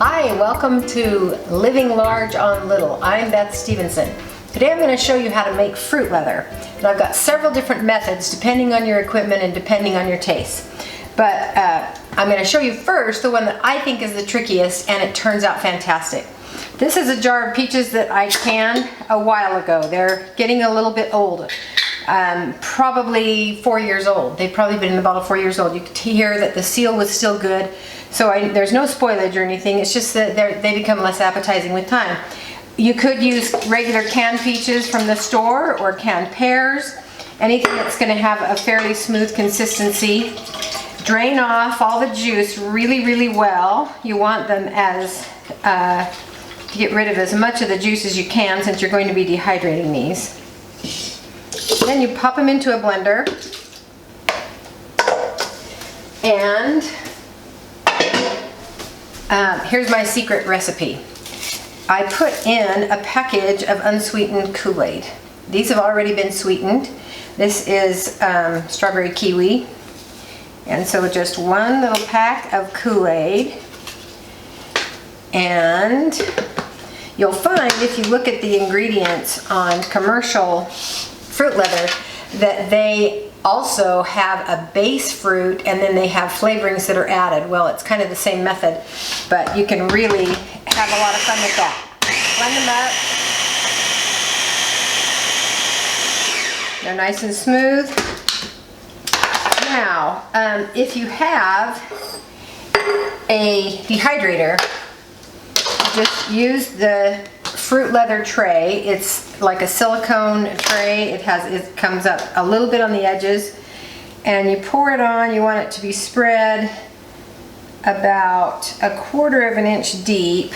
Hi, welcome to Living Large on Little. I'm Beth Stevenson. Today I'm going to show you how to make fruit leather. And I've got several different methods depending on your equipment and depending on your taste. But I'm going to show you first the one that I think is the trickiest, and it turns out fantastic. This is a jar of peaches that I canned a while ago. They're getting a little bit old. Probably 4 years old. They've probably been in the bottle 4 years old. You could hear that the seal was still good. So there's no spoilage or anything. It's just that they become less appetizing with time. You could use regular canned peaches from the store or canned pears. Anything that's going to have a fairly smooth consistency. Drain off all the juice really, really well. You want them to get rid of as much of the juice as you can, since you're going to be dehydrating these. Then you pop them into a blender, and here's my secret recipe. I put in a package of unsweetened Kool-Aid. These have already been sweetened. This is strawberry kiwi, and so just one little pack of Kool-Aid. And you'll find, if you look at the ingredients on commercial fruit leather, that they also have a base fruit and then they have flavorings that are added. Well, it's kind of the same method, but you can really have a lot of fun with that. Blend them up. They're nice and smooth. Now, if you have a dehydrator, just use the fruit leather tray. It's like a silicone tray. It comes up a little bit on the edges, and you pour it on. You want it to be spread about 1/4 of an inch deep.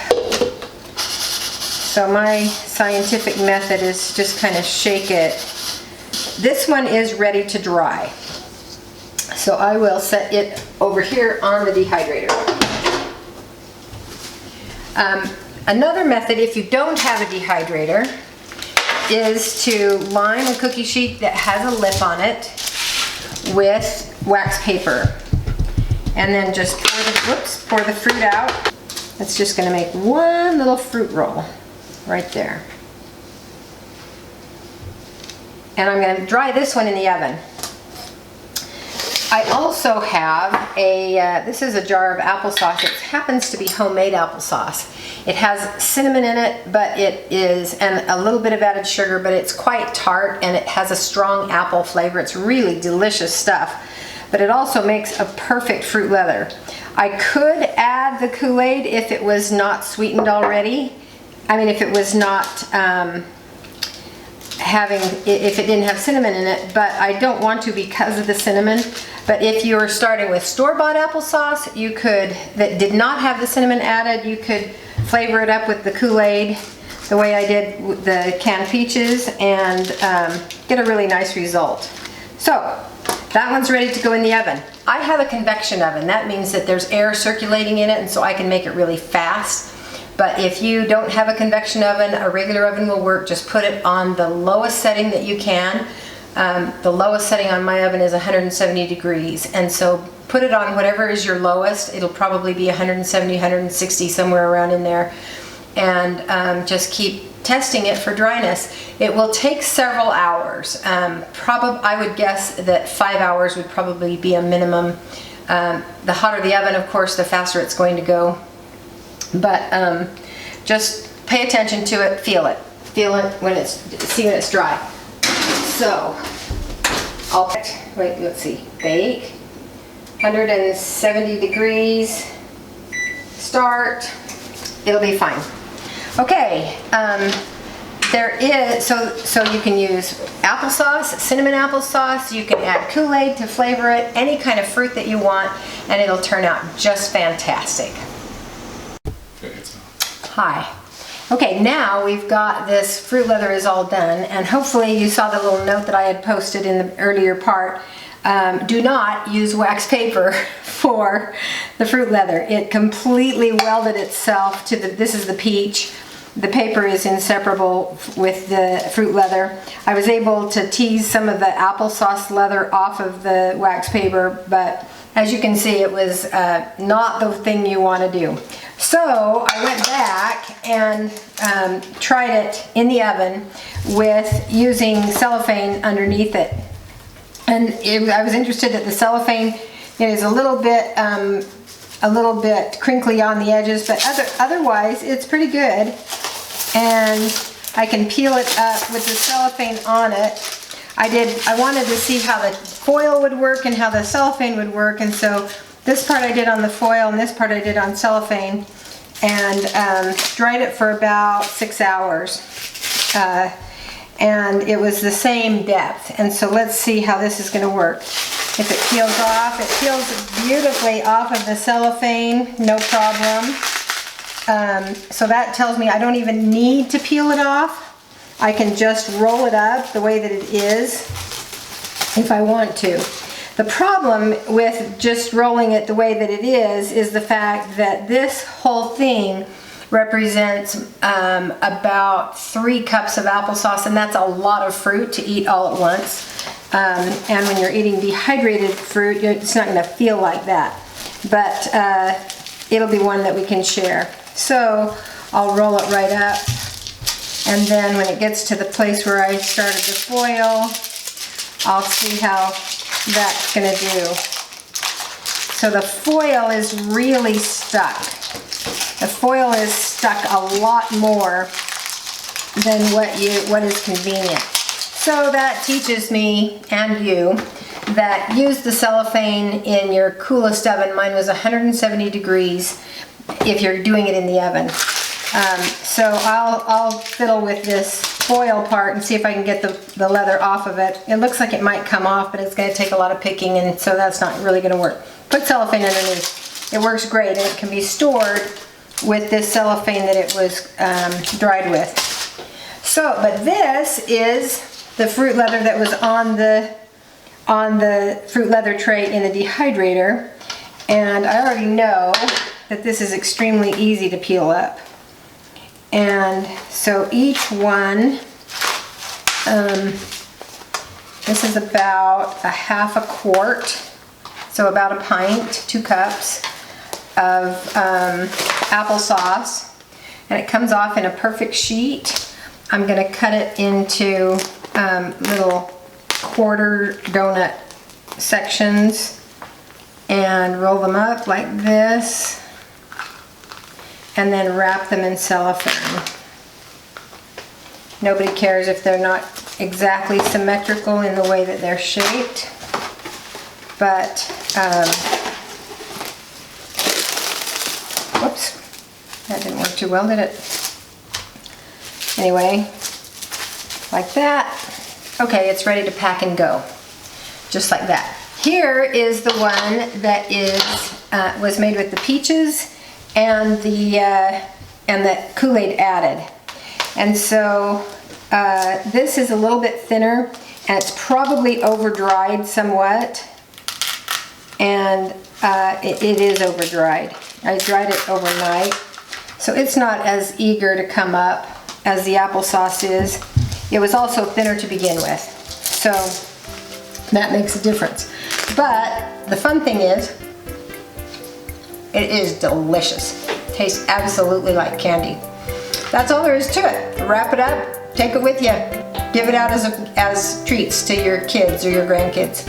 So my scientific method is just kind of shake it. This one is ready to dry. So I will set it over here on the dehydrator. Another method, if you don't have a dehydrator, is to line a cookie sheet that has a lip on it with wax paper. And then just pour the fruit out. That's just going to make one little fruit roll right there. And I'm going to dry this one in the oven. I also have this is a jar of applesauce. It happens to be homemade applesauce. It has cinnamon in it, but and a little bit of added sugar, but it's quite tart and it has a strong apple flavor. It's really delicious stuff, but it also makes a perfect fruit leather. I could add the Kool-Aid if it was not sweetened already. I mean, if it was not if it didn't have cinnamon in it, but I don't want to because of the cinnamon. But if you're starting with store-bought applesauce, that did not have the cinnamon added, you could flavor it up with the Kool-Aid the way I did with the canned peaches, and get a really nice result. So that one's ready to go in the oven. I have a convection oven. That means that there's air circulating in it, and so I can make it really fast. But if you don't have a convection oven, a regular oven will work. Just put it on the lowest setting that you can. The lowest setting on my oven is 170 degrees. And so put it on whatever is your lowest. It'll probably be 170, 160, somewhere around in there. And just keep testing it for dryness. It will take several hours. I would guess that 5 hours would probably be a minimum. The hotter the oven, of course, the faster it's going to go. But just pay attention to it, feel it when it's dry. So let's see, bake, 170 degrees, start, it'll be fine. Okay, so you can use applesauce, cinnamon applesauce, you can add Kool-Aid to flavor it, any kind of fruit that you want, and it'll turn out just fantastic. Hi. Okay, now we've got this fruit leather is all done, and hopefully you saw the little note that I had posted in the earlier part. Do not use wax paper for the fruit leather. It completely welded itself to this is the peach. The paper is inseparable with the fruit leather. I was able to tease some of the applesauce leather off of the wax paper, but as you can see, it was not the thing you want to do. So I went back and tried it in the oven with using cellophane underneath it. And I was interested that the cellophane, it is a little bit crinkly on the edges, but otherwise it's pretty good. And I can peel it up with the cellophane on it. I wanted to see how the foil would work and how the cellophane would work, and so this part I did on the foil and this part I did on cellophane, and dried it for about 6 hours. And it was the same depth, and so let's see how this is going to work. If it peels off, it peels beautifully off of the cellophane, no problem. So that tells me I don't even need to peel it off. I can just roll it up the way that it is if I want to. The problem with just rolling it the way that it is the fact that this whole thing represents about 3 cups of applesauce, and that's a lot of fruit to eat all at once. And when you're eating dehydrated fruit, it's not going to feel like that. But it'll be one that we can share. So I'll roll it right up. And then when it gets to the place where I started the foil, I'll see how that's going to do. So the foil is really stuck. The foil is stuck a lot more than what is convenient. So that teaches me and you that use the cellophane in your coolest oven. Mine was 170 degrees if you're doing it in the oven. So I'll fiddle with this foil part and see if I can get the leather off of it. It looks like it might come off, but it's going to take a lot of picking, and so that's not really going to work. Put cellophane underneath. It works great, and it can be stored with this cellophane that it was dried with. So, but this is the fruit leather that was on the fruit leather tray in the dehydrator, and I already know that this is extremely easy to peel up. And so each one, this is about a half a quart, so about a pint, 2 cups of applesauce, and it comes off in a perfect sheet. I'm going to cut it into little quarter donut sections and roll them up like this, and then wrap them in cellophane. Nobody cares if they're not exactly symmetrical in the way that they're shaped, but whoops, that didn't work too well, did it? Anyway, like that. Okay, it's ready to pack and go, just like that. Here is the one that was made with the peaches and the Kool-Aid added. And so this is a little bit thinner, and it's probably over-dried somewhat. And it is over-dried. I dried it overnight. So it's not as eager to come up as the applesauce is. It was also thinner to begin with. So that makes a difference. But the fun thing is, it is delicious. Tastes absolutely like candy. That's all there is to it. Wrap it up, take it with you. Give it out as treats to your kids or your grandkids.